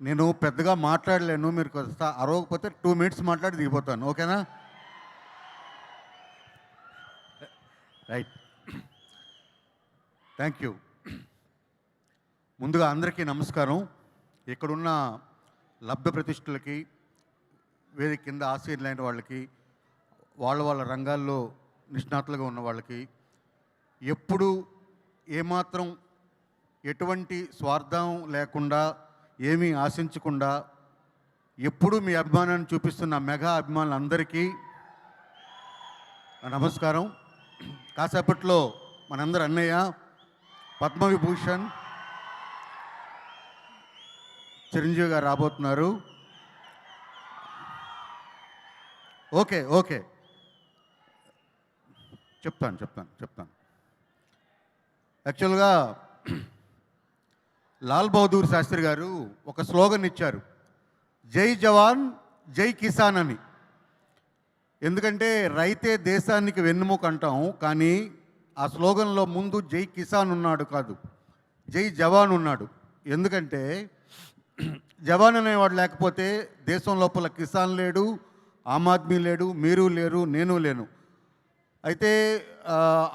నేను పెద్దగా మాట్లాడలేను, మీరు కొంత అరవకపోతే 2 మినిట్స్ మాట్లాడి దిగిపోతాను, ఓకేనా? Right, thank you. ముందుగా అందరికీ నమస్కారం. ఇక్కడున్న లబ్ధ ప్రతిష్ఠులకి, వేదిక కింద ఆశీర్లైన వాళ్ళకి, వాళ్ళ రంగాల్లో నిష్ణాతులుగా ఉన్న వాళ్ళకి, ఎప్పుడు ఏమాత్రం ఎటువంటి స్వార్థం లేకుండా, ఏమీ ఆశించకుండా ఎప్పుడు మీ అభిమానాన్ని చూపిస్తున్న మెగా అభిమానులందరికీ నమస్కారం. కాసేపట్లో మనందరి అన్నయ్య పద్మవిభూషణ్ చిరంజీవి గారు రాబోతున్నారు. ఓకే ఓకే చెప్తాను. యాక్చువల్గా లాల్ బహదూర్ శాస్త్రి గారు ఒక స్లోగన్ ఇచ్చారు, జై జవాన్ జై కిసాన్ అని. ఎందుకంటే రైతే దేశానికి వెన్నుముక అంటాం, కానీ ఆ స్లోగన్లో ముందు జై కిసాన్ ఉన్నాడు కాదు, జై జవాన్ ఉన్నాడు. ఎందుకంటే జవాన్ అనేవాడు లేకపోతే దేశం లోపల కిసాన్ లేడు, ఆమ్ ఆద్మీ లేడు, మీరు లేరు, నేను లేను. అయితే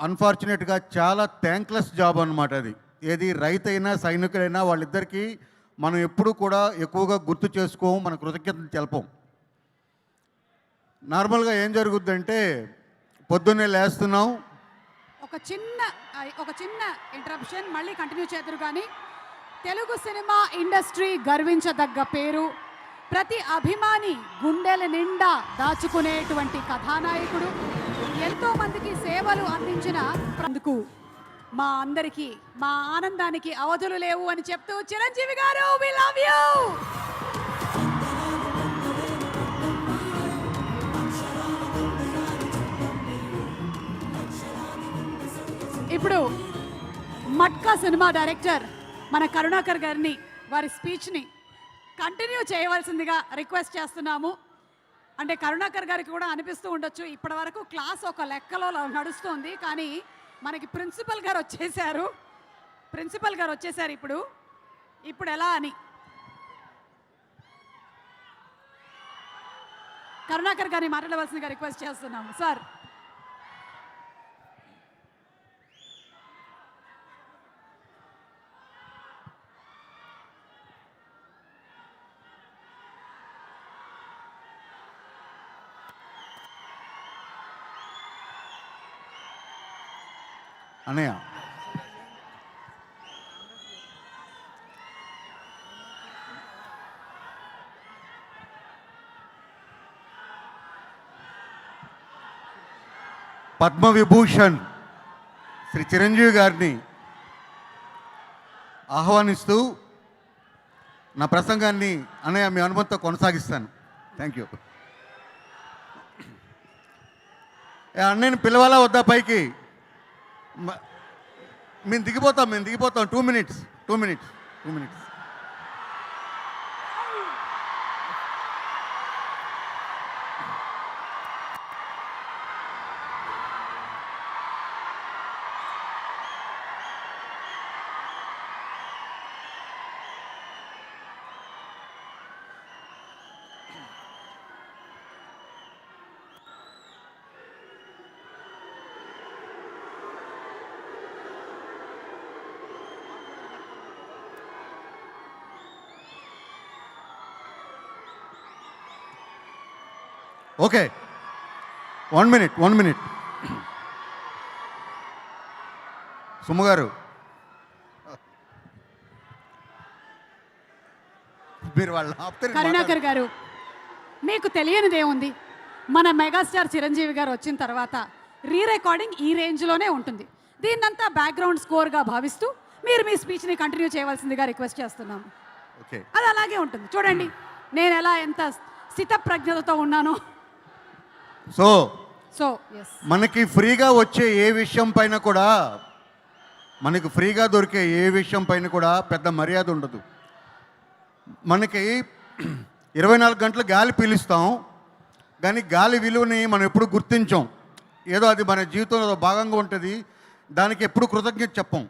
అన్ఫార్చునేట్గా చాలా థ్యాంక్లెస్ జాబ్ అనమాట అది. ఏది రైతైనా సైనికులైనా వాళ్ళిద్దరికీ మనం ఎప్పుడూ కూడా ఎక్కువగా గుర్తు చేసుకోం, మన కృతజ్ఞతలు తెలపం. నార్మల్గా ఏం జరుగుద్దంటే పొద్దున్నే లేస్తున్నాం, ఒక చిన్న ఇంటరప్షన్, మళ్ళీ కంటిన్యూ చేద్దరు. కానీ తెలుగు సినిమా ఇండస్ట్రీ గర్వించదగ్గ పేరు, ప్రతి అభిమాని గుండెల నిండా దాచుకునేటువంటి కథానాయకుడు, ఎంతో మందికి సేవలు అందించిన అందుకు మా అందరికీ, మా ఆనందానికి అవధులు లేవు అని చెప్తూ, చిరంజీవి గారు వి లవ్ యూ. ఇప్పుడు మట్కా సినిమా డైరెక్టర్ మన కరుణాకర్ గారిని వారి స్పీచ్ని కంటిన్యూ చేయవలసిందిగా రిక్వెస్ట్ చేస్తున్నాము. అంటే కరుణాకర్ గారికి కూడా అనిపిస్తూ ఉండొచ్చు, ఇప్పటి వరకు క్లాస్ ఒక లెక్కలో నడుస్తుంది, కానీ మనకి ప్రిన్సిపల్ గారు వచ్చేసారు ఇప్పుడు ఎలా అని కరుణాకర్ గారిని మాట్లాడవలసిందిగా రిక్వెస్ట్ చేస్తున్నాము. సార్, అన్నయ్య పద్మవిభూషణ్ శ్రీ చిరంజీవి గారిని ఆహ్వానిస్తూ నా ప్రసంగాన్ని అన్నయ్య మీ అనుమతితో కొనసాగిస్తాను. Thank you. అన్నయ్యని పిలవాలా వద్దా పైకి? మేము దిగిపోతాం 2 మినిట్స్. Okay, 1 minute. సుమ్మ గారు, మీరు వాళ్ళు కరుణాకర్ గారు, మీకు తెలియనిదేముంది, మన మెగాస్టార్ చిరంజీవి గారు వచ్చిన తర్వాత రీ రికార్డింగ్ ఈ రేంజ్లోనే ఉంటుంది. దీన్నంతా బ్యాక్గ్రౌండ్ స్కోర్గా భావిస్తూ మీరు మీ స్పీచ్ని కంటిన్యూ చేయవలసిందిగా రిక్వెస్ట్ చేస్తున్నాము. ఓకే, అది అలాగే ఉంటుంది. చూడండి నేను ఎలా ఎంత స్థితప్రజ్ఞతతో ఉన్నానో. సో మనకి ఫ్రీగా వచ్చే ఏ విషయం పైన కూడా, మనకి ఫ్రీగా దొరికే ఏ విషయం పైన కూడా పెద్ద మర్యాద ఉండదు. మనకి 24 గంటలు గాలి పీలుస్తాం, కానీ గాలి విలువని మనం ఎప్పుడు గుర్తించాం. ఏదో అది మన జీవితంలో భాగంగా ఉంటుంది, దానికి ఎప్పుడు కృతజ్ఞత చెప్పం.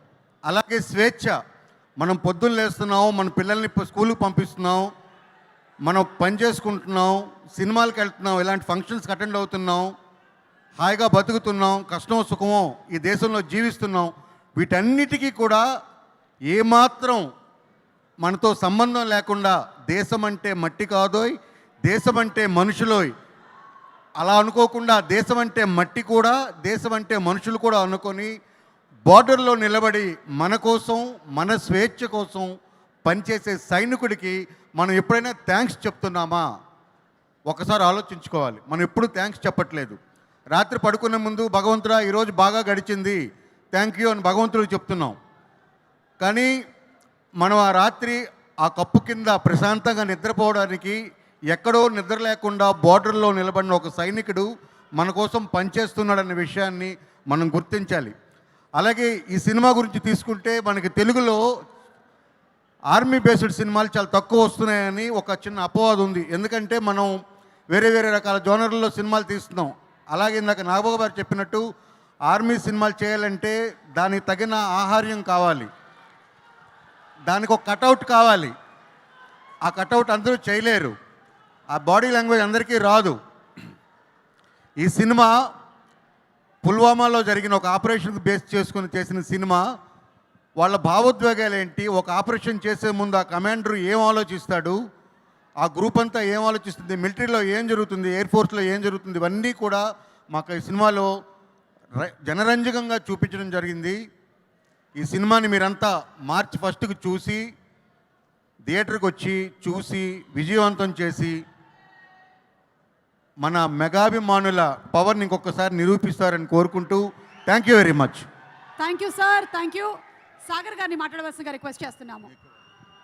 అలాగే స్వేచ్ఛ, మనం పొద్దున్న లేస్తున్నాం, మన పిల్లల్ని స్కూల్కి పంపిస్తున్నాం, మనం పని చేసుకుంటున్నాం, సినిమాలకు వెళ్తున్నాం, ఇలాంటి ఫంక్షన్స్కి అటెండ్ అవుతున్నాం, హాయిగా బతుకుతున్నాం, కష్టమో సుఖమో ఈ దేశంలో జీవిస్తున్నాం. వీటన్నిటికీ కూడా ఏమాత్రం మనతో సంబంధం లేకుండా దేశం అంటే మట్టి కాదోయ్, దేశం అంటే మనుషులోయ్, అలా అనుకోకుండా దేశం అంటే మట్టి కూడా, దేశం అంటే మనుషులు కూడా అనుకొని బార్డర్లో నిలబడి మన కోసం, మన స్వేచ్ఛ కోసం పనిచేసే సైనికుడికి మనం ఎప్పుడైనా థ్యాంక్స్ చెప్తున్నామా? ఒకసారి ఆలోచించుకోవాలి. మనం ఎప్పుడూ థ్యాంక్స్ చెప్పట్లేదు. రాత్రి పడుకునే ముందు భగవంతుడా ఈరోజు బాగా గడిచింది, థ్యాంక్ యూ అని భగవంతుడికి చెప్తున్నాం. కానీ మనం ఆ రాత్రి ఆ కప్పు కింద ప్రశాంతంగా నిద్రపోవడానికి ఎక్కడో నిద్ర లేకుండా బార్డర్లో నిలబడిన ఒక సైనికుడు మన కోసం పనిచేస్తున్నాడన్న విషయాన్ని మనం గుర్తించాలి. అలాగే ఈ సినిమా గురించి తీసుకుంటే మనకి తెలుగులో ఆర్మీ బేస్డ్ సినిమాలు చాలా తక్కువ వస్తున్నాయని ఒక చిన్న అపవాదం ఉంది. ఎందుకంటే మనం వేరే వేరే రకాల జోనర్లలో సినిమాలు తీస్తున్నాం. అలాగే ఇందాక నాగబాబు గారు చెప్పినట్టు ఆర్మీ సినిమాలు చేయాలంటే దానికి తగిన ఆహార్యం కావాలి, దానికి ఒక కటౌట్ కావాలి. ఆ కటౌట్ అందరూ చేయలేరు, ఆ బాడీ లాంగ్వేజ్ అందరికీ రాదు. ఈ సినిమా పుల్వామాలో జరిగిన ఒక ఆపరేషన్కి బేస్ చేసుకుని చేసిన సినిమా. వాళ్ళ భావోద్వేగాలు ఏంటి, ఒక ఆపరేషన్ చేసే ముందు ఆ కమాండర్ ఏం ఆలోచిస్తాడు, ఆ గ్రూప్ అంతా ఏం ఆలోచిస్తుంది, మిలిటరీలో ఏం జరుగుతుంది, ఎయిర్ ఫోర్స్లో ఏం జరుగుతుంది, ఇవన్నీ కూడా మాకు ఈ సినిమాలో జనరంజకంగా చూపించడం జరిగింది. ఈ సినిమాని మీరంతా మార్చి 1కి చూసి థియేటర్కి వచ్చి చూసి విజయవంతం చేసి మన మెగాభిమానుల పవర్ని ఇంకొకసారి నిరూపిస్తారని కోరుకుంటూ thank you very much. Thank you sir, thank you. Sagar గారిని మాట్లాడవలసిందిగా రిక్వెస్ట్ చేస్తున్నాము.